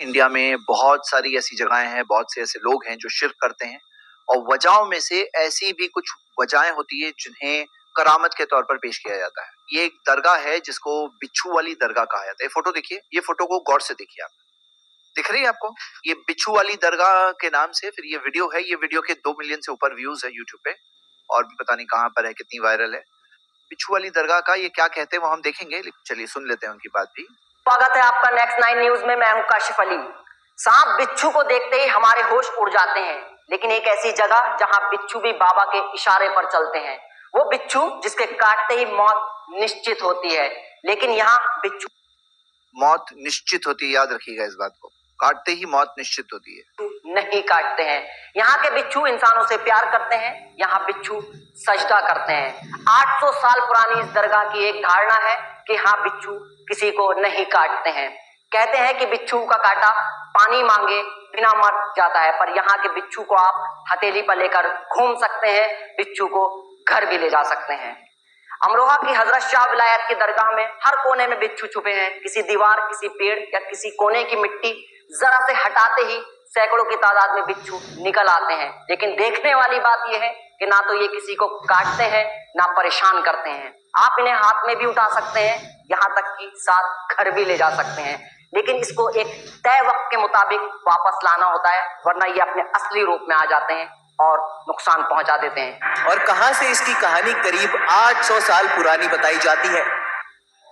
India में बहुत सारी ऐसी जगहें हैं, बहुत से ऐसे लोग हैं जो शिर्क करते हैं, और वजहों में से ऐसी भी कुछ वजहें होती है जिन्हें करामत के तौर पर पेश किया जाता है। ये एक दरगाह है जिसको बिच्छू वाली दरगाह कहा जाता है। फोटो देखिए, ये फोटो को गौर से देखिए आप, दिख रही है आपको? ये बिच्छू वाली दरगाह के नाम से फिर ये वीडियो है। ये वीडियो के 2 मिलियन से ऊपर व्यूज है यूट्यूब पे, और भी पता नहीं कहाँ पर है, कितनी वायरल है। बिच्छू वाली दरगाह का ये क्या कहते हैं वो हम देखेंगे, लेकिन चलिए सुन लेते हैं उनकी बात भी। स्वागत है आपका नेक्स्ट 9 न्यूज में। मैं हूं काशिफ अली। सांप बिच्छू को देखते ही हमारे होश उड़ जाते हैं, लेकिन एक ऐसी जगह जहां बिच्छू भी बाबा के इशारे पर चलते हैं, वो बिच्छू जिसके काटते ही मौत निश्चित होती है। लेकिन यहाँ बिच्छू मौत निश्चित होती है, याद रखिएगा इस बात को, काटते ही मौत निश्चित होती है। नहीं काटते हैं। यहाँ के बिच्छू इंसानों से प्यार करते हैं। यहाँ बिच्छू सजदा करते हैं। 800 साल पुरानी इस दरगाह की एक धारणा है कि हाँ, बिच्छू किसी को नहीं काटते हैं। कहते हैं कि बिच्छू का काटा पानी मांगे बिना मर जाता है, पर यहाँ के बिच्छू को आप हथेली पर लेकर घूम सकते हैं, बिच्छू को घर भी ले जा सकते हैं। अमरोहा की हजरत शाह विलायत की दरगाह में हर कोने में बिच्छू छुपे हैं। किसी दीवार, किसी पेड़ या किसी कोने की मिट्टी जरा से हटाते ही सैकड़ों की तादाद में बिच्छू निकल आते हैं। लेकिन देखने वाली बात यह है कि ना तो ये किसी को काटते हैं, ना परेशान करते हैं। आप इन्हें हाथ में भी उठा सकते हैं, यहाँ तक कि साथ घर भी ले जा सकते हैं, लेकिन इसको एक तय वक्त के मुताबिक वापस लाना होता है, वरना ये अपने असली रूप में आ जाते हैं और नुकसान पहुंचा देते हैं। और कहां से इसकी कहानी करीब 800 साल पुरानी बताई जाती है।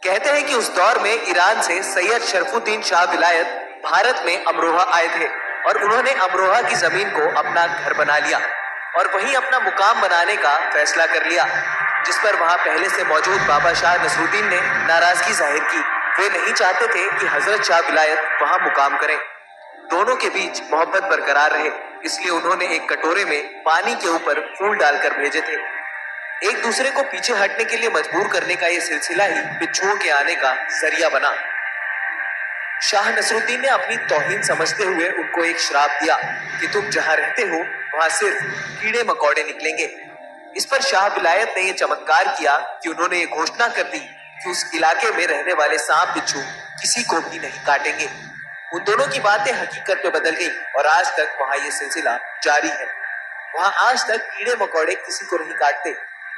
कहते हैं कि उस दौर में ईरान से सैयद शरफुद्दीन शाह विलायत भारत में अमरोहा आए थे, और उन्होंने अमरोहा की जमीन को अपना घर बना लिया और वहीं अपना मुकाम बनाने का फैसला कर लिया, जिस पर वहां पहले से मौजूद बाबा शाह नसरुद्दीन ने नाराजगी जाहिर की। वे नहीं चाहते थे कि हजरत शाह विलायत वहां मुकाम करें। दोनों के बीच मोहब्बत बरकरार रहे, इसलिए उन्होंने एक कटोरे में पानी के ऊपर फूल डालकर भेजे थे। एक दूसरे को पीछे हटने के लिए मजबूर करने का ये सिलसिला ही बिच्छुओं के आने का जरिया बना। शाह नसरुद्दीन ने अपनी तौहीन समझते हुए उनको एक श्राप दिया कि तुम जहां रहते हो वहां सिर्फ कीड़े मकोड़े निकलेंगे। इस पर शाह विलायत ने यह चमत्कार किया कि उन्होंने ये घोषणा कर दी कि उस इलाके में रहने वाले सांप बिच्छू किसी को भी नहीं काटेंगे। उन दोनों की बातें हकीकत में बदल गई और आज तक वहां ये सिलसिला जारी है। वहां आज तक कीड़े मकोड़े किसी को नहीं काटते।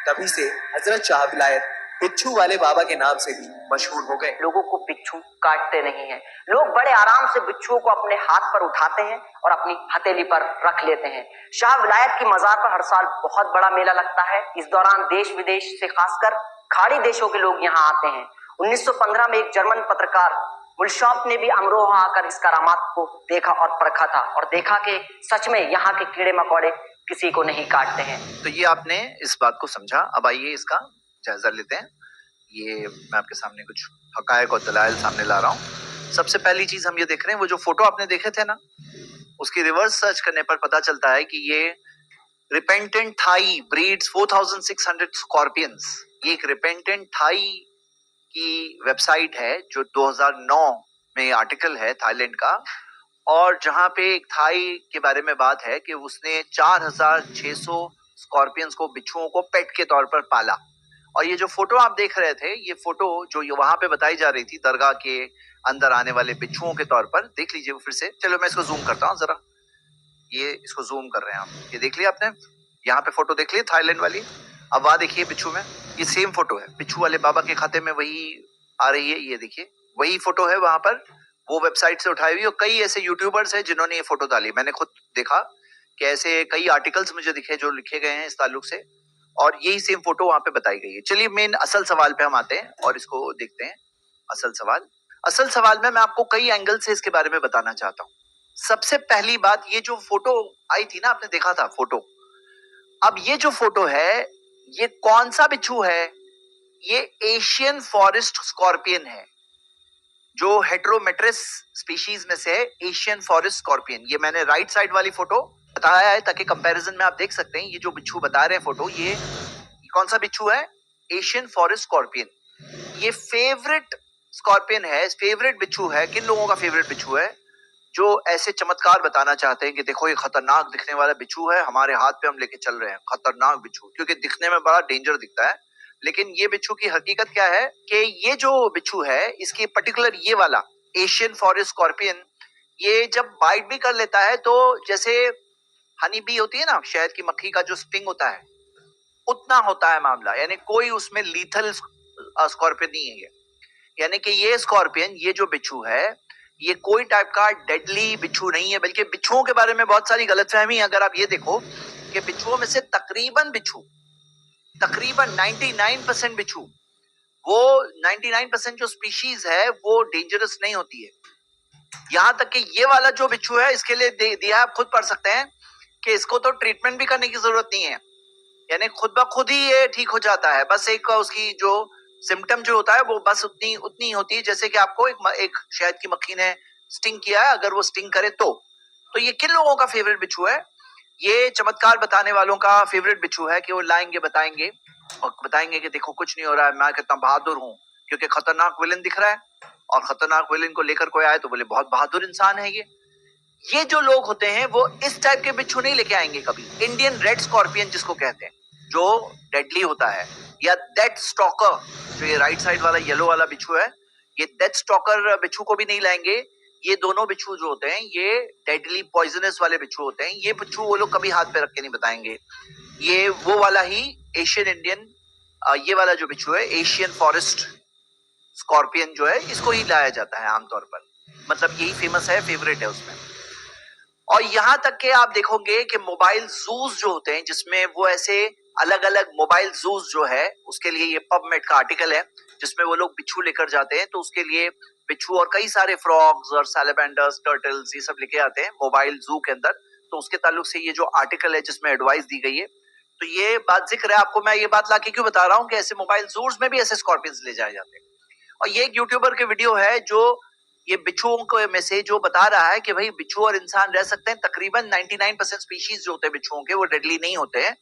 तभी से हजरत शाह विलायत बिच्छू वाले बाबा के नाम से भी मशहूर हो गए। लोगों को बिच्छू काटते नहीं हैं। लोग बड़े आराम से बिच्छुओं को अपने हाथ पर उठाते हैं और अपनी हथेली पर रख लेते हैं। शाह विलायत की मजार पर हर साल बहुत बड़ा मेला लगता है। इस दौरान देश विदेश से खासकर खाड़ी देशों के लोग यहाँ आते हैं। 1915 में एक जर्मन पत्रकार मुल्शॉप ने भी अमरोहा आकर इस करामात को देखा और परखा था, और देखा कि सच में यहाँ के कीड़े मकोड़े किसी को नहीं काटते हैं। तो ये आपने इस बात को समझा। अब आइए इसका जायजा लेते हैं। ये मैं आपके सामने कुछ हकायक और दलाइल सामने ला रहा हूँ। सबसे पहली चीज हम ये देख रहे हैं, वो जो फोटो आपने देखे थे ना, उसकी रिवर्स सर्च करने पर पता चलता है कि ये रिपेंटेंट थाई ब्रीड्स 4600 स्कॉर्पियंस, ये एक रिपेंटेंट थाई की वेबसाइट है जो 2009 में आर्टिकल है थाईलैंड का, और जहां पे एक थाई के बारे में बात है कि उसने 4600 स्कॉर्पियंस को, बिच्छुओं को पेट के तौर पर पाला। और ये जो फोटो आप देख रहे थे, ये फोटो जो ये वहां पे बताई जा रही थी दरगाह के अंदर आने वाले बिच्छुओं के तौर पर, देख लीजिए फिर से। चलो मैं इसको जूम करता हूँ जरा, ये इसको जूम कर रहे हैं आप, ये देख लिया आपने, यहाँ पे फोटो देख ली थाईलैंड वाली। अब वहां देखिए बिच्छू में, ये सेम फोटो है, बिच्छू वाले बाबा के खाते में वही आ रही है। ये देखिए वही फोटो है वहां पर, वो वेबसाइट से उठाई हुई। और कई ऐसे यूट्यूबर्स हैं जिन्होंने ये फोटो डाली, मैंने खुद देखा कि ऐसे कई आर्टिकल्स मुझे दिखे जो लिखे गए हैं इस ताल्लुक से, और यही सेम फोटो वहां पे बताई गई है। चलिए मेन असल सवाल पे हम आते हैं और इसको देखते हैं। असल सवाल में मैं आपको कई एंगल से इसके बारे में बताना चाहता हूँ। सबसे पहली बात, ये जो फोटो आई थी ना, आपने देखा था फोटो, अब ये जो फोटो है, ये कौन सा बिच्छू है? ये एशियन फॉरेस्ट स्कॉर्पियन है, जो हेटेरोमेट्रिस स्पीशीज में से है, एशियन फॉरेस्ट स्कॉर्पियन। ये मैंने राइट साइड वाली फोटो बताया है ताकि कंपैरिजन में आप देख सकते हैं। ये जो बिच्छू बता रहे हैं फोटो, ये कौन सा बिच्छू है? Asian forest scorpion. ये फेवरेट स्कॉर्पियन है, फेवरेट बिच्छू है। किन लोगों का फेवरेट बिच्छू है? जो ऐसे चमत्कार बताना चाहते हैं कि देखो ये खतरनाक दिखने वाला बिच्छू है, हमारे हाथ पे हम लेके चल रहे हैं, खतरनाक बिच्छू, क्योंकि दिखने में बड़ा डेंजर दिखता है। लेकिन ये बिच्छू की हकीकत क्या है कि ये जो बिच्छू है, इसकी पर्टिकुलर ये वाला एशियन फॉरेस्ट स्कॉर्पियन, یہ جب بائٹ بھی کر لیتا ہے تو جیسے ہنی بی ہوتی ہے نا، شہد کی مکھی کا جو سٹنگ ہوتا ہے اتنا ہوتا ہے معاملہ، یعنی کوئی اس میں لیتھل اسکارپین نہیں ہے یہ، یعنی کہ یہ اسکارپین، یہ جو بچھو ہے یہ کوئی ٹائپ کا ڈیڈلی بچھو نہیں ہے، بلکہ بچھوؤں کے بارے میں بہت ساری غلط فہمی ہے۔ اگر آپ یہ دیکھو کہ بچھوؤں میں سے تقریباً 99% بچھو، وہ 99% جو سپیشیز ہے وہ ڈینجرس نہیں ہوتی ہے۔ یہاں تک کہ یہ والا جو بچھو ہے اس کے لیے دیا آپ خود پڑھ سکتے ہیں کہ اس کو تو ٹریٹمنٹ بھی کرنے کی ضرورت نہیں ہے، یعنی خود بخود ہی یہ ٹھیک ہو جاتا ہے۔ بس ایک اس کی جو سمٹم جو ہوتا ہے وہ بس اتنی ہوتی ہے جیسے کہ آپ کو ایک شہد کی مکھی نے سٹنگ کیا ہے، اگر وہ سٹنگ کرے تو یہ کن لوگوں کا فیوریٹ بچھو ہے؟ یہ چمتکار بتانے والوں کا فیوریٹ بچھو ہے کہ وہ لائیں گے، بتائیں گے کہ دیکھو کچھ نہیں ہو رہا ہے، میں کتنا بہادر ہوں، کیونکہ خطرناک ولن دکھ رہا ہے اور خطرناک ولن کو لے کر کوئی آئے تو بولے بہت بہادر انسان ہے یہ جو لوگ ہوتے ہیں وہ اس ٹائپ کے بچھو نہیں لے کے آئیں گے کبھی۔ انڈین ریڈ اسکارپین جس کو کہتے ہیں جو ڈیڈلی ہوتا ہے، یا ڈیتھ سٹاکر جو یہ رائٹ سائڈ والا یلو والا بچھو ہے، یہ ڈیتھ سٹاکر بچھو کو بھی نہیں لائیں گے۔ یہ دونوں بچھو جو ہوتے ہیں یہ ڈیڈلی پوائزنس والے بچھو ہوتے ہیں، یہ بچھو وہ لوگ کبھی ہاتھ پہ رکھ کے نہیں بتائیں گے۔ یہ وہ والا ہی ایشین انڈین، یہ والا جو بچھو ہے ایشین فارسٹ اسکارپین جو ہے اس کو ہی لایا جاتا ہے عام طور پر، مطلب یہی فیمس ہے، فیوریٹ ہے اس میں۔ اور یہاں تک کہ آپ دیکھو گے کہ موبائل زوز جو ہوتے ہیں جس میں وہ ایسے الگ الگ موبائل زوز جو ہے، اس کے لیے یہ پب میٹ کا آرٹیکل ہے جس میں وہ لوگ بچھو لے کر جاتے ہیں، تو اس کے لیے بچھو اور کئی سارے فراگز اور سیلیبینڈرز، ٹرٹلز، یہ سب لے کے آتے ہیں موبائل زو کے اندر۔ تو اس کے تعلق سے یہ جو آرٹیکل ہے جس میں ایڈوائز دی گئی ہے، تو یہ بات ذکر ہے آپ کو، میں یہ بات لا کے کیوں بتا رہا ہوں کہ ایسے موبائل زوز میں بھی ایسے اسکارپینز لے جائے جاتے ہیں۔ اور یہ ایک یوٹیوبر کے ویڈیو ہے جو یہ بچھوؤں کو میں سے جو بتا رہا ہے کہ بھئی بچھو اور انسان رہ سکتے ہیں، تقریباً 99% سپیشیز جو ہوتے ہیں بچھوؤں کے وہ ڈیڈلی نہیں ہوتے ہیں۔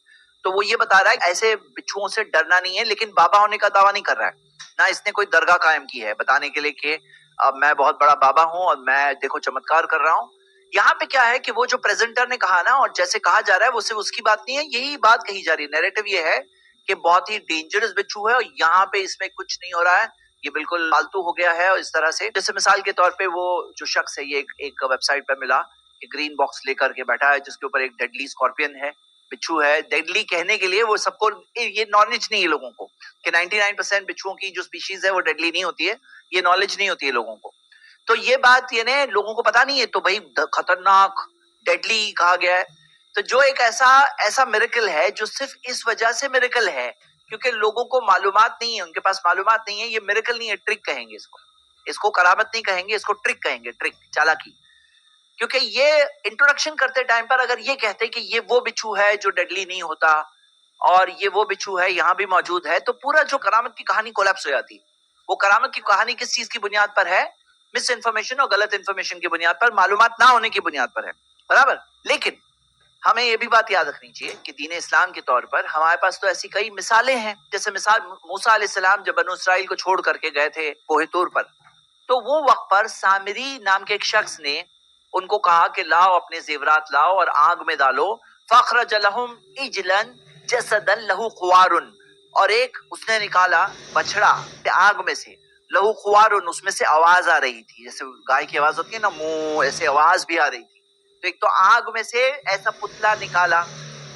تو وہ یہ بتا رہا ہے کہ ایسے بچھوؤں سے ڈرنا نہیں ہے، لیکن بابا ہونے کا دعویٰ نہیں کر رہا ہے، نہ اس نے کوئی درگاہ قائم کی ہے بتانے کے لیے کہ اب میں بہت بڑا بابا ہوں اور میں دیکھو چمتکار کر رہا ہوں۔ یہاں پہ کیا ہے کہ وہ جو پریزنٹر نے کہا نا، اور جیسے کہا جا رہا ہے وہ صرف اس کی بات نہیں ہے، یہی بات کہی جا رہی ہے، نیریٹو یہ ہے کہ بہت ہی ڈینجرس بچھو ہے اور یہاں پہ اس میں کچھ نہیں ہو رہا ہے، یہ بالکل فالتو ہو گیا ہے۔ اور اس طرح سے جیسے مثال کے طور پہ وہ جو شخص ہے، یہ ایک ویب سائٹ پہ ملا کہ گرین باکس لے کر کے بیٹھا ہے جس کے اوپر ایک ڈیڈلی اسکارپین ہے، بچھو ہے۔ ڈیڈلی کہنے کے لیے وہ سب کو یہ نالج نہیں ہے لوگوں کو کہ 99% بچھوؤں کی جو سپیشیز ہے وہ ڈیڈلی نہیں ہوتی ہے، یہ نالج نہیں ہوتی ہے لوگوں کو۔ تو یہ بات یعنی لوگوں کو پتا نہیں ہے، تو بھائی خطرناک ڈیڈلی کہا گیا ہے۔ تو جو ایک ایسا میریکل ہے جو صرف اس وجہ سے میریکل ہے کیونکہ لوگوں کو معلومات نہیں ہے، ان کے پاس معلومات نہیں ہے، یہ میریکل نہیں ہے، ٹرک کہیں گے اس کو کرامت نہیں کہیں گے، اس کو ٹرک کہیں گے، ٹرک، چالاکی۔ کیونکہ یہ انٹروڈکشن کرتے ٹائم پر اگر یہ کہتے کہ یہ وہ بچھو ہے جو ڈیڈلی نہیں ہوتا اور یہ وہ بچھو ہے یہاں بھی موجود ہے، تو پورا جو کرامت کی کہانی کولیپس ہو جاتی۔ وہ کرامت کی کہانی کس چیز کی بنیاد پر ہے؟ مس انفارمیشن اور غلط انفارمیشن کی بنیاد پر، معلومات نہ ہونے کی بنیاد پر ہے، برابر۔ لیکن ہمیں یہ بھی بات یاد رکھنی چاہیے کہ دین اسلام کے طور پر ہمارے پاس تو ایسی کئی مثالیں ہیں، جیسے مثال موسیٰ علیہ السلام جب بنو اسرائیل کو چھوڑ کر کے گئے تھے کوہ طور پر، تو وہ وقت پر سامری نام کے ایک شخص نے ان کو کہا کہ لاؤ اپنے زیورات لاؤ اور آگ میں ڈالو، فاخرج لہم عجلا جسدا لہ خوار، اور ایک اس نے نکالا بچڑا آگ میں سے، لہو خوار، اس میں سے آواز آ رہی تھی، جیسے گائے کی آواز ہوتی ہے نا، منہ ایسے آواز بھی آ رہی تھی۔ تو ایک تو آگ میں سے ایسا پتلا نکالا،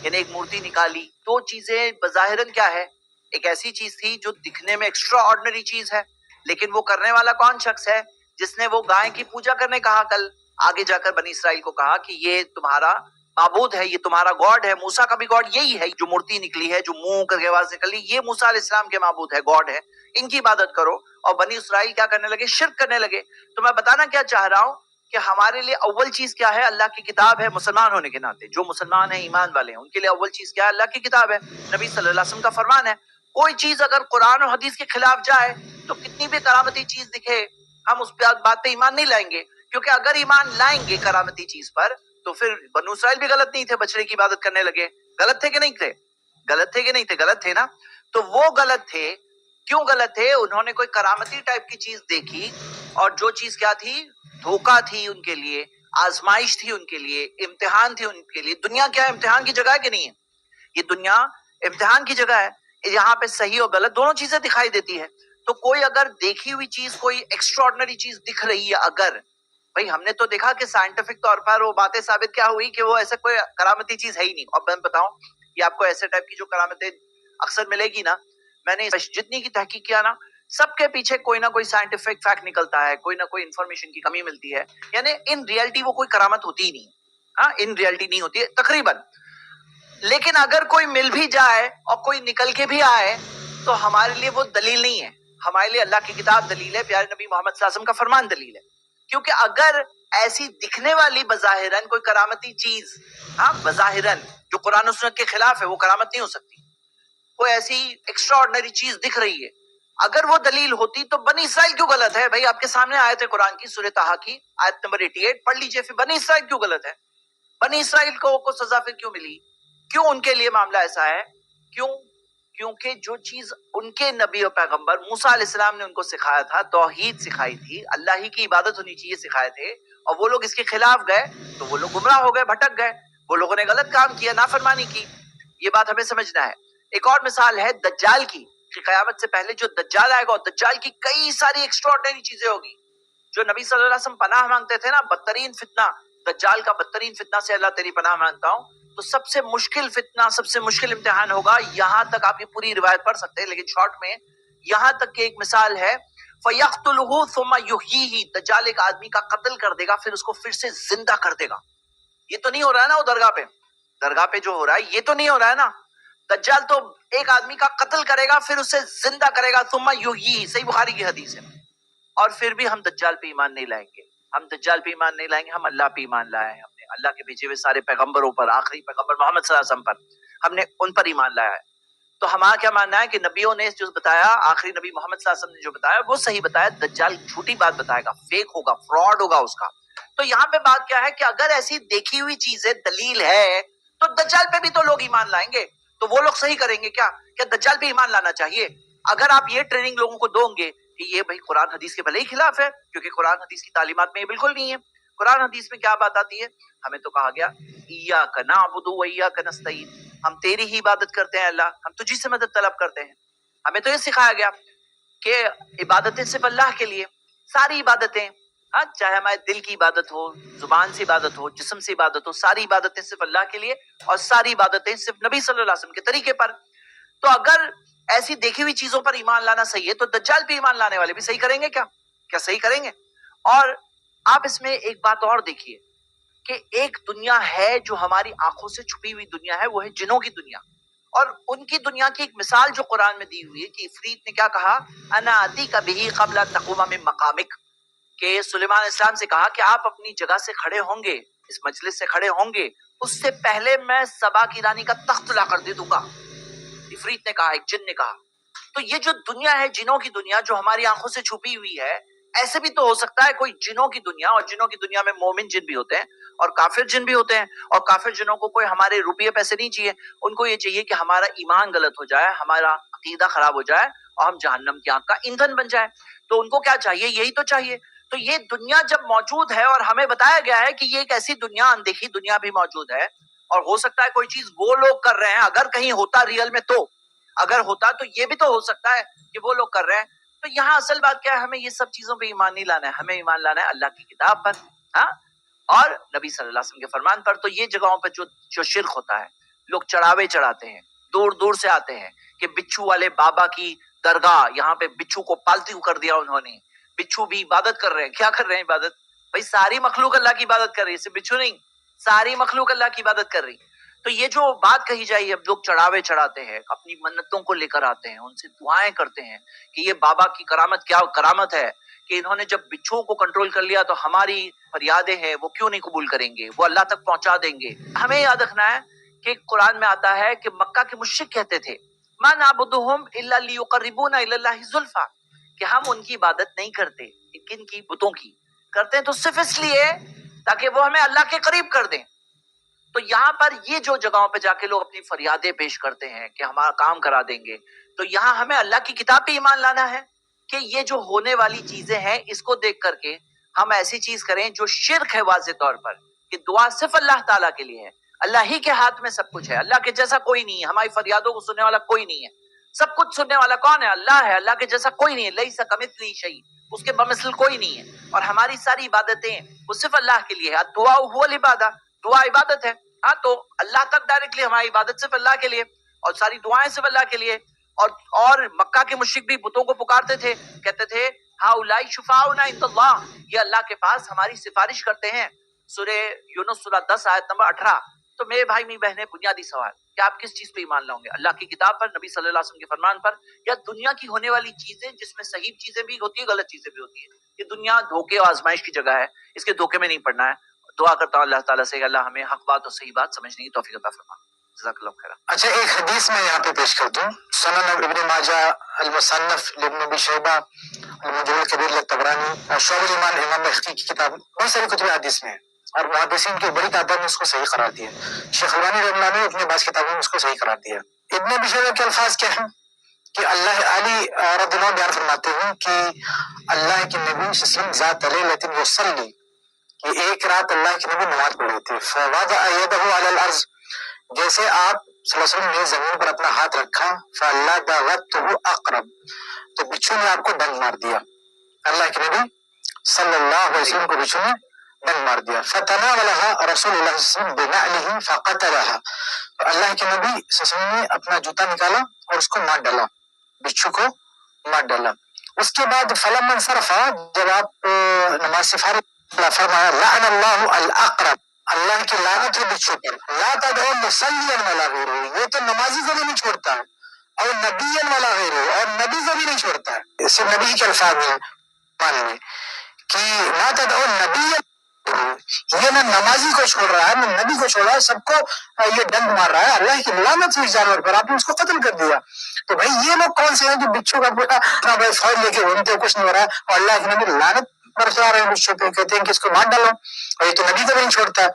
یعنی ایک مورتی نکالی۔ دو چیزیں بظاہراً کیا ہے، ایک ایسی چیز تھی جو دکھنے میں ایکسٹرا آرڈنری چیز ہے، لیکن وہ کرنے والا کون شخص ہے؟ جس نے وہ گائے کی پوجا کرنے کہا، کل آگے جا کر بنی اسرائیل کو کہا کہ یہ تمہارا معبود ہے، یہ تمہارا گاڈ ہے۔ موسیٰ کا بھی گاڈ یہی ہے، جو مورتی نکلی ہے، جو منہ کر کے آواز نکلی، یہ موسیٰ علیہ السلام کے معبود ہے، گاڈ ہے، ان کی عبادت کرو۔ اور بنی اسرائیل کیا کرنے لگے؟ شرک کرنے لگے۔ تو میں بتانا کیا چاہ رہا ہوں کہ ہمارے لیے اول چیز کیا ہے؟ اللہ کی کتاب ہے، مسلمان ہونے کے ناطے جو مسلمان ہیں، ایمان والے ہیں، ان کے لیے اول چیز کیا ہے؟ اللہ کی کتاب ہے، نبی صلی اللہ علیہ وسلم کا فرمان ہے۔ کوئی چیز اگر قرآن اور حدیث کے خلاف جائے تو کتنی بھی کرامتی چیز دکھے، ہم اس بات پہ ایمان نہیں لائیں گے، کیونکہ اگر ایمان لائیں گے کرامتی چیز پر تو پھر بنو اسرائیل بھی غلط نہیں تھے، بچڑے کی عبادت کرنے لگے، غلط تھے کہ نہیں تھے؟ غلط تھے کہ نہیں تھے؟ غلط تھے نا۔ تو وہ غلط تھے، کیوں غلط تھے؟ انہوں نے کوئی کرامتی ٹائپ کی چیز دیکھی، اور جو چیز کیا تھی؟ دھوکہ تھی ان کے لیے، آزمائش تھی ان کے لیے، امتحان تھی ان کے لیے۔ دنیا کیا ہے؟ امتحان کی جگہ ہے کہ نہیں ہے؟ یہ دنیا امتحان کی جگہ ہے، یہاں پہ صحیح اور غلط دونوں چیزیں دکھائی دیتی ہے۔ تو کوئی اگر دیکھی ہوئی چیز کوئی ایکسٹرا آرڈنری چیز دکھ رہی ہے اگر، भाई हमने तो देखा कि साइंटिफिक तौर पर वो बातें साबित क्या हुई कि वो ऐसा कोई करामती चीज है ही नहीं। और मैं बताऊं, ये आपको ऐसे टाइप की जो करामतें अक्सर मिलेगी ना, मैंने जितनी की तहकीक किया ना, सबके पीछे कोई ना कोई साइंटिफिक फैक्ट निकलता है, कोई ना कोई इंफॉर्मेशन की कमी मिलती है। यानी इन रियलिटी वो कोई करामत होती ही नहीं। हाँ, इन रियलिटी नहीं होती है तकरीबन। लेकिन अगर कोई मिल भी जाए और कोई निकल के भी आए तो हमारे लिए वो दलील नहीं है। हमारे लिए अल्लाह की किताब दलील है, प्यारे नबी मोहम्मद सल्लल्लाहु अलैहि वसल्लम का फरमान दलील है। क्योंकि अगर ऐसी दिखने वाली बज़ाहिरन कोई करामती चीज, हाँ बज़ाहिरन जो कुरान और सुन्नत के खिलाफ है, वो करामत नहीं हो सकती। कोई ऐसी एक्स्ट्राऑर्डिनरी चीज दिख रही है, अगर वो दलील होती तो बनी इसराइल क्यों गलत है? भाई आपके सामने आयत है कुरान की, सूरह ताहा की आयत नंबर 88, पढ़ लीजिए। फिर बनी इसराइल क्यों गलत है? बनी इसराइल को सजा फिर क्यों मिली? क्यों उनके लिए मामला ऐसा है? क्यों? क्योंकि जो चीज उनके नबी और पैगंबर मूसा अलैहिस्सलाम ने उनको सिखाया था, तौहीद सिखाई थी, अल्लाह ही की इबादत होनी चाहिए सिखाए थे, और वो लोग इसके खिलाफ गए तो वो लोग गुमराह हो गए, भटक गए। वो लोगों ने गलत काम किया, नाफरमानी की। ये बात हमें समझना है। एक और मिसाल है दज्जाल की, कि कयामत से पहले जो दज्जाल आएगा और दज्जाल की कई सारी एक्स्ट्राऑर्डिनरी चीजें होगी। जो नबी सल्लल्लाहु अलैहि वसल्लम पनाह मांगते थे ना, बदतरीन फितना, दज्जाल का बदतरीन फितना से अल्लाह तेरी पनाह मांगता हूं, तो सबसे मुश्किल फितना, सबसे मुश्किल इम्तिहान होगा। यहां तक आप ये पूरी रिवायत पढ़ सकते हैं, लेकिन शॉर्ट में यहां तक की एक मिसाल है, फयख्तुलहु सुम्मा युहयीही, दज्जाल एक आदमी का कत्ल कर देगा, फिर उसको फिर से जिंदा कर देगा। ये तो नहीं हो रहा है ना वो दरगाह पे जो हो रहा है, ये तो नहीं हो रहा है ना। दज्जाल तो एक आदमी का कत्ल करेगा, फिर उसे जिंदा करेगा, सुम्मा युहयीही, सही बुखारी की हदीस है। और फिर भी हम दज्जाल पे ईमान नहीं लाएंगे। हम दज्जाल पे ईमान नहीं लाएंगे, हम अल्लाह पे ईमान लाए हैं। हमने अल्लाह के भेजे हुए सारे पैगंबरों पर, आखिरी पैगंबर मोहम्मद सल्लल्लाहु अलैहि वसल्लम पर, हमने उन पर ईमान लाया है। तो हमारा क्या मानना है कि नबियों ने जो बताया, आखिरी नबी मोहम्मद सल्लल्लाहु अलैहि वसल्लम ने जो बताया वो सही बताया। दज्जाल झूठी बात बताएगा, फेक होगा, फ्रॉड होगा उसका। तो यहाँ पे बात क्या है कि अगर ऐसी देखी हुई चीजें दलील है तो दज्जाल पे भी तो लोग ईमान लाएंगे। तो वो लोग सही करेंगे क्या दज्जाल पे ईमान लाना चाहिए? अगर आप ये ट्रेनिंग लोगों को दोगे कि ये भाई कुरान हदीस के भले ही खिलाफ है, क्योंकि कुरान हदीस की तालीमात में ये बिल्कुल नहीं है। कुरान हदीस में क्या बात आती है? हमें तो कहा गया इय्याका नअबुदु व इय्याका नस्तईन, हम तेरी ही इबादत करते हैं अल्लाह, हम तुझी से मदद तलब करते हैं। हमें तो ये सिखाया गया कि इबादतें सिर्फ अल्लाह के लिए, सारी इबादतें, हाँ, चाहे हमारे दिल की इबादत हो, जुबान से इबादत हो, जिस्म से इबादत हो, सारी इबादतें सिर्फ अल्लाह के लिए, और सारी इबादतें सिर्फ नबी सल्लल्लाहु अलैहि वसल्लम के तरीके पर। तो अगर ऐसी देखी हुई चीजों पर ईमान लाना सही है, तो दज्जाल पे ईमान लाने वाले भी सही करेंगे क्या? क्या सही करेंगे? और आप इसमें एक बात और देखिए कि एक दुनिया है जो हमारी आंखों से छुपी हुई दुनिया है, वो है जिनों की दुनिया। और उनकी दुनिया की एक मिसाल जो कुरान में दी हुई है कि इफरीत ने क्या कहा, अना आती का बिही क़ब्ल तक़ूमा मिन मक़ामिक, कि सुलेमान इस्लाम से कहा कि आप अपनी जगह से खड़े होंगे, इस मजलिस से खड़े होंगे, उससे पहले मैं सबा की रानी का तख्त ला कर दे दूंगा। इफरीत ने कहा, एक जिन ने कहा। तो ये जो दुनिया है, जिनों की दुनिया, जो हमारी आंखों से छुपी हुई है, ऐसे भी तो हो सकता है कोई जिनों की दुनिया, और जिनों की दुनिया में मोमिन जिन भी होते हैं और काफिर जिन भी होते हैं। और काफिर जिनों को कोई हमारे रुपये पैसे नहीं चाहिए, उनको ये चाहिए कि हमारा ईमान गलत हो जाए, हमारा अकीदा खराब हो जाए और हम जहन्नम की आग का ईंधन बन जाए। तो उनको क्या चाहिए? यही तो चाहिए। तो ये दुनिया जब मौजूद है और हमें बताया गया है कि ये एक ऐसी दुनिया, अनदेखी दुनिया भी मौजूद है, और हो सकता है कोई चीज वो लोग कर रहे हैं, अगर कहीं होता रियल में, तो अगर होता तो ये भी तो हो सकता है कि वो लोग कर रहे हैं। तो यहाँ असल बात क्या है, हमें ये सब चीजों पे ईमान नहीं लाना है, हमें ईमान लाना है अल्लाह की किताब पर, हाँ, और नबी सल्लल्लाहु अलैहि वसल्लम के फरमान पर। तो ये जगहों पर जो शिर्क होता है, लोग चढ़ावे चढ़ाते हैं, दूर दूर से आते हैं कि बिच्छू वाले बाबा की दरगाह, यहाँ पे बिच्छू को पालतू कर दिया उन्होंने, बिच्छू भी इबादत कर रहे हैं। क्या कर रहे हैं इबादत? भाई सारी मखलूक अल्लाह की इबादत कर रही है, सिर्फ बिच्छू नहीं, सारी मखलूक अल्लाह की इबादत कर रही। तो ये जो बात कही जाए, अब लोग चढ़ावे चढ़ाते हैं, अपनी मन्नतों को लेकर आते हैं, उनसे दुआएं करते हैं कि ये बाबा की करामत, क्या करामत है कि इन्होंने जब बिच्छुओं को कंट्रोल कर लिया तो हमारी फरियादें हैं वो क्यों नहीं कबूल करेंगे, वो अल्लाह तक पहुंचा देंगे। हमें याद रखना है कि कुरान में आता है कि मक्का के मुश्रिक कहते थे, मा नाबुदुहुम इल्ला लियुकर्रिबूना इलल्लाहि ज़ुल्फा, कि हम उनकी इबादत नहीं करते, लेकिन की बुतों की करते हैं तो सिर्फ इसलिए ताकि वो हमें अल्लाह के करीब कर दें। तो यहाँ पर ये जो जगहों पे जाके लोग अपनी फरियादें पेश करते हैं कि हमारा काम करा देंगे, तो यहाँ हमें अल्लाह की किताब पे ईमान लाना है कि ये जो होने वाली चीजें हैं, इसको देख करके हम ऐसी चीज करें जो शिर्क है वाज़े तौर पर, कि दुआ सिर्फ अल्लाह ताला के लिए है, अल्लाह ही के हाथ में सब कुछ है, अल्लाह के जैसा कोई नहीं है, हमारी फरियादों को सुनने वाला कोई नहीं है। سب کچھ سننے والا کون ہے؟ اللہ ہے. اللہ کے جیسا کوئی نہیں ہے. لیس کمثلہ شیء، اس کے بمثل کوئی نہیں ہے. اور ہماری ساری عبادتیں وہ صرف اللہ کے لیے ہے. دعا هو العبادہ، دعا عبادت ہے. ہاں تو اللہ تک ڈائریکٹلی ہماری عبادت صرف اللہ کے لیے، اور ساری دعائیں صرف اللہ کے لیے. اور مکہ کے مشرک بھی بتوں کو پکارتے تھے، کہتے تھے ہؤلاء شفاعنا عند اللہ، یہ اللہ کے پاس ہماری سفارش کرتے ہیں. سورہ یونس سورہ 10 آیت نمبر 18. تو میرے بھائی میری بہنیں، بنیادی سوال کہ آپ کس چیز پہ ایمان لاؤ گے؟ اللہ کی کتاب پر، نبی صلی اللہ علیہ وسلم کے فرمان پر، یا دنیا کی ہونے والی چیزیں جس میں صحیح چیزیں بھی ہوتی ہیں غلط چیزیں بھی ہوتی ہیں؟ یہ دنیا دھوکے اور آزمائش کی جگہ ہے، اس کے دھوکے میں نہیں پڑنا ہے. دعا کرتا ہوں اللہ تعالیٰ سے کہ اللہ ہمیں حق بات اور صحیح بات سمجھنے کی توفیق عطا فرما. جزاک اللہ خیر. اچھا ایک حدیث میں یہاں پہ پیش کر دوں، سنن ابن ماجہ، المصنف لابن ابی شیبہ، المعجم الکبیر للطبرانی، شعب الایمان امام بخاری کی کتاب، بہت ساری کتب حدیث میں ہے، اور محدثین کی بڑی تعداد نے اس کو صحیح قرار دیا. شیخ البانی رحمہ اللہ نے اپنے بعض کتابوں میں اس کو صحیح قرار دیا. ابن ابی شیبہ کے الفاظ کیا ہیں کہ اللہ علی رضی اللہ عنہ بیان فرماتے ہیں کہ اللہ کے نبی صلی اللہ علیہ وسلم ذات لیلۃ یصلی، کہ ایک رات اللہ کے نبی نماز پڑھ رہے تھے، فوضع یدہ علی الارض، جیسے آپ صلی اللہ علیہ وسلم نے زمین پر اپنا ہاتھ رکھا، فلدغته اقرب، تو بچھو نے آپ کو ڈنگ مار دیا. اللہ کے نبی صلی اللہ علیہ وسلم کو بچھو نے ڈنگ مار دیا. فتناولها رسول اللہ صلی اللہ علیہ وسلم بنعله فقتلها، تو اللہ کے نبی صلی اللہ علیہ وسلم نے اپنا جوتا نکالا اور اس کو مار ڈالا، بچھو کو مار ڈالا. اس کے بعد فلما انصرف، جب آپ نماز سے فارغ، فرمایا لعن اللہ الاقرب، اللہ کی لعنت ہے بچھو پر. لا تدعو مصلیا ولا غیرہ، یہ تو نمازی کو بھی نہیں چھوڑتا ہے، اور نبیا ولا غیرہ، اور نبی کو بھی نہیں چھوڑتا ہے. اس سے نبی کے الفاظ ہیں قرآن میں کہ لا تدعو نبیا، یہ نہ نمازی کو چھوڑ رہا ہے نہ نبی کو چھوڑ رہا ہے، سب کو یہ ڈنگ مار رہا ہے. اللہ کی لعنت ہوئی جانور پر، آپ نے اس کو قتل کر دیا. تو بھائی یہ لوگ کون سے ہیں جو بچھو کا پورا بھائی فوج لے کے گھومتے، کچھ نہیں ہو رہا ہے، اور اللہ کے نبی لعنت برسا رہے ہیں بچھو پہ، کہتے ہیں کہ اس کو مار ڈالو، اور یہ تو نبی کو بھی نہیں چھوڑتا.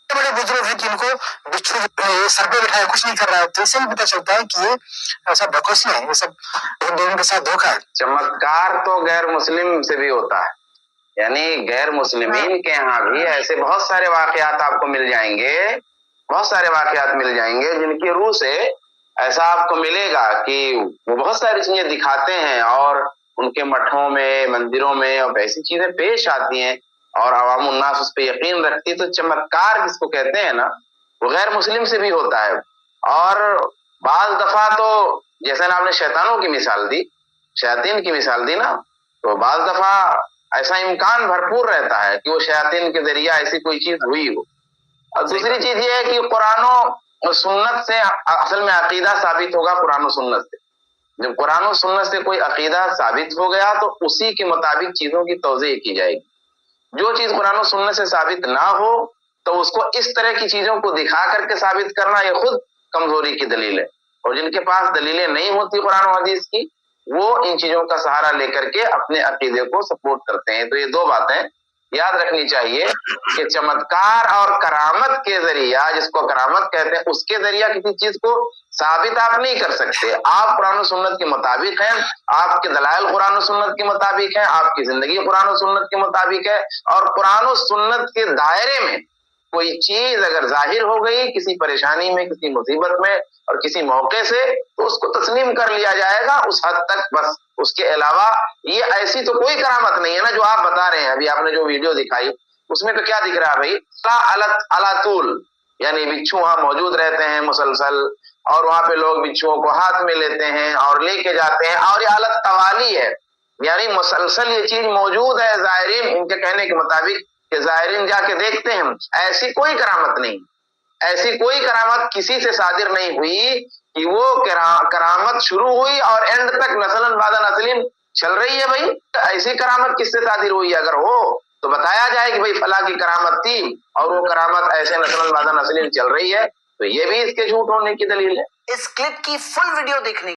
بڑے بزرگ ہیں کہ ان کو بچھو سر پہ بٹھایا کچھ نہیں کر رہا ہے، تو اس سے بھی پتہ چلتا ہے کہ یہ سب بکوسی ہیں، یہ سب ان کے ساتھ دھوکہ ہے. چمتکار تو غیر مسلم سے بھی ہوتا ہے، یعنی غیر مسلمین کے ہاں بھی ایسے بہت سارے واقعات آپ کو مل جائیں گے، بہت سارے واقعات مل جائیں گے جن کی روح سے ایسا آپ کو ملے گا کہ وہ بہت ساری چیزیں دکھاتے ہیں، اور ان کے مٹھوں میں، مندروں میں اور ایسی چیزیں پیش آتی ہیں، اور عوام الناس اس پہ یقین رکھتی ہے. تو چمتکار جس کو کہتے ہیں نا، وہ غیر مسلم سے بھی ہوتا ہے. اور بعض دفعہ تو جیسے نا آپ نے شیطانوں کی مثال دی، شیاطین کی مثال دی نا، تو بعض دفعہ ایسا امکان بھرپور رہتا ہے کہ وہ شیاطین کے ذریعہ ایسی کوئی چیز ہوئی ہو. اور دوسری چیز یہ ہے کہ قرآن و سنت سے اصل میں عقیدہ ثابت ہوگا. قرآن و سنت سے جب قرآن و سنت سے کوئی عقیدہ ثابت ہو گیا تو اسی کے مطابق چیزوں کی توضیح کی جائے گی. جو چیز قرآن و سنت سے ثابت نہ ہو تو اس کو اس طرح کی چیزوں کو دکھا کر کے ثابت کرنا یہ خود کمزوری کی دلیل ہے. اور جن کے پاس دلیلیں نہیں ہوتی قرآن و حدیث کی، وہ ان چیزوں کا سہارا لے کر کے اپنے عقیدے کو سپورٹ کرتے ہیں. تو یہ دو باتیں یاد رکھنی چاہیے کہ چمتکار اور کرامت کے ذریعہ، جس کو کرامت کہتے ہیں، اس کے ذریعہ کسی چیز کو ثابت آپ نہیں کر سکتے. آپ قرآن و سنت کے مطابق ہیں، آپ کے دلائل قرآن و سنت کے مطابق ہیں، آپ کی زندگی قرآن و سنت کے مطابق ہے، اور قرآن و سنت کے دائرے میں کوئی چیز اگر ظاہر ہو گئی کسی پریشانی میں، کسی مصیبت میں اور کسی موقع سے، تو اس کو تسلیم کر لیا جائے گا اس حد تک بس. اس کے علاوہ یہ ایسی تو کوئی کرامت نہیں ہے نا جو آپ بتا رہے ہیں. ابھی آپ نے جو ویڈیو دکھائی اس میں تو کیا دکھ رہا ہے بھائی؟ علاتول، یعنی بچھو وہاں موجود رہتے ہیں مسلسل، اور وہاں پہ لوگ بچھوؤں کو ہاتھ میں لیتے ہیں اور لے کے جاتے ہیں، اور یہ علت توالی ہے، یعنی مسلسل یہ چیز موجود ہے. زائرین ان کے کہنے کے مطابق کہ زائرین جا کے دیکھتے ہیں. ایسی کوئی کرامت نہیں، ایسی کوئی کرامت کسی سے صادر نہیں ہوئی کہ وہ کرامت شروع ہوئی اور اینڈ تک نسلاً بعد نسلیں چل رہی ہے. بھائی ایسی کرامت کس سے صادر ہوئی؟ اگر ہو تو بتایا جائے کہ بھائی فلاں کی کرامت تھی اور وہ کرامت ایسے نسلاً بعد نسلیں چل رہی ہے. تو یہ بھی اس کے جھوٹ ہونے کی دلیل ہے. اس کلپ کی فل ویڈیو دیکھنے